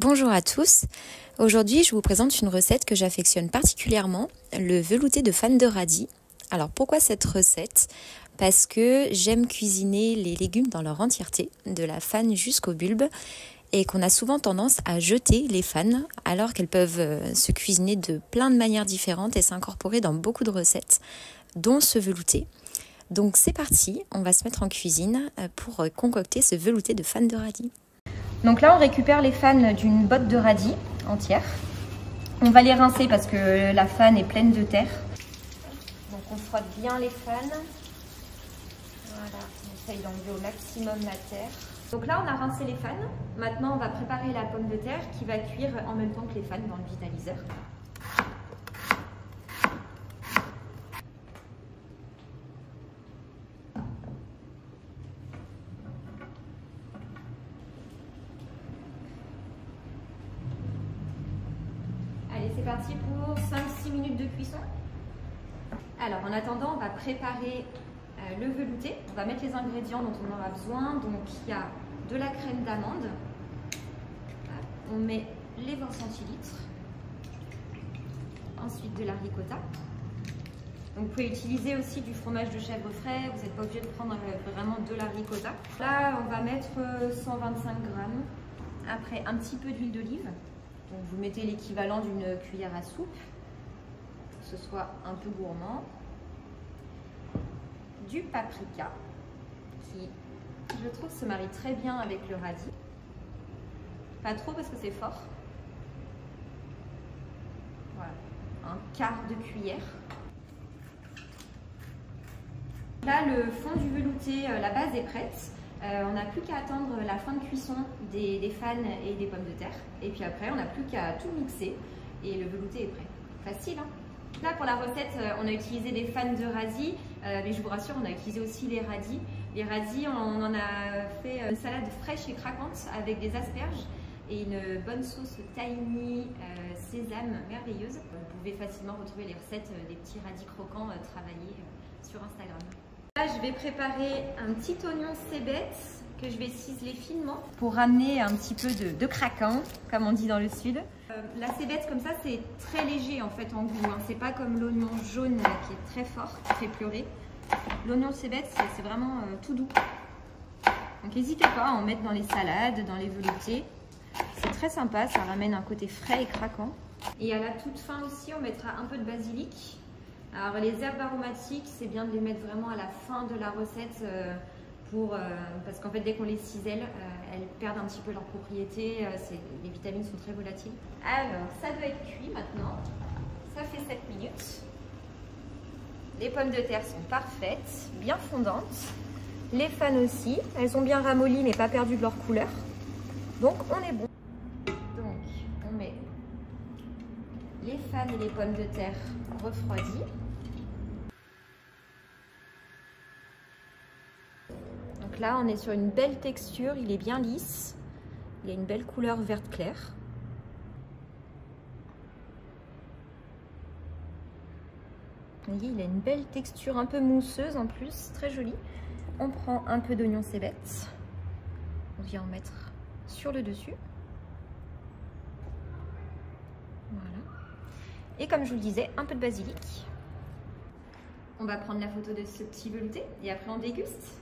Bonjour à tous, aujourd'hui je vous présente une recette que j'affectionne particulièrement, le velouté de fan de radis. Alors pourquoi cette recette? Parce que j'aime cuisiner les légumes dans leur entièreté, de la fan jusqu'au bulbe, et qu'on a souvent tendance à jeter les fans alors qu'elles peuvent se cuisiner de plein de manières différentes et s'incorporer dans beaucoup de recettes, dont ce velouté. Donc c'est parti, on va se mettre en cuisine pour concocter ce velouté de fan de radis. Donc là, on récupère les fans d'une botte de radis entière. On va les rincer parce que la fan est pleine de terre. Donc on frotte bien les fans. Voilà, on essaye d'enlever au maximum la terre. Donc là, on a rincé les fans. Maintenant, on va préparer la pomme de terre qui va cuire en même temps que les fans dans le vitaliseur. Allez, c'est parti pour 5-6 minutes de cuisson. Alors, en attendant, on va préparer le velouté. On va mettre les ingrédients dont on aura besoin. Donc, il y a de la crème d'amande. On met les 20 centilitres. Ensuite, de la ricotta. Donc, vous pouvez utiliser aussi du fromage de chèvre frais. Vous n'êtes pas obligé de prendre vraiment de la ricotta. Là, on va mettre 125 grammes. Après, un petit peu d'huile d'olive. Donc vous mettez l'équivalent d'une cuillère à soupe, pour que ce soit un peu gourmand. Du paprika, qui je trouve se marie très bien avec le radis. Pas trop parce que c'est fort. Voilà, un quart de cuillère. Là, le fond du velouté, la base est prête. On n'a plus qu'à attendre la fin de cuisson des fans et des pommes de terre. Et puis après, on n'a plus qu'à tout mixer et le velouté est prêt. Facile, hein? Là, pour la recette, on a utilisé des fans de radis, mais je vous rassure, on a utilisé aussi les radis. Les radis, on en a fait une salade fraîche et craquante avec des asperges et une bonne sauce tahini sésame merveilleuse. Vous pouvez facilement retrouver les recettes des petits radis croquants travaillés sur Instagram. Là, je vais préparer un petit oignon cébette que je vais ciseler finement pour ramener un petit peu de craquant, comme on dit dans le sud. La cébette comme ça, c'est très léger en fait en goût. Hein. C'est pas comme l'oignon jaune qui est très fort, qui fait pleurer. L'oignon cébette, c'est vraiment tout doux. Donc n'hésitez pas à en mettre dans les salades, dans les veloutés. C'est très sympa, ça ramène un côté frais et craquant. Et à la toute fin aussi, on mettra un peu de basilic. Alors les herbes aromatiques, c'est bien de les mettre vraiment à la fin de la recette parce qu'en fait dès qu'on les cisèle, elles perdent un petit peu leurs propriétés, les vitamines sont très volatiles. Alors ça doit être cuit maintenant, ça fait 7 minutes. Les pommes de terre sont parfaites, bien fondantes. Les fans aussi, elles ont bien ramolli mais pas perdu de leur couleur. Donc on est bon. Donc on met les fans et les pommes de terre refroidies. Donc là, on est sur une belle texture, il est bien lisse. Il a une belle couleur verte clair. Vous voyez, il a une belle texture un peu mousseuse en plus, très jolie. On prend un peu d'oignon cébette. On vient en mettre sur le dessus. Voilà. Et comme je vous le disais, un peu de basilic. On va prendre la photo de ce petit velouté et après on déguste.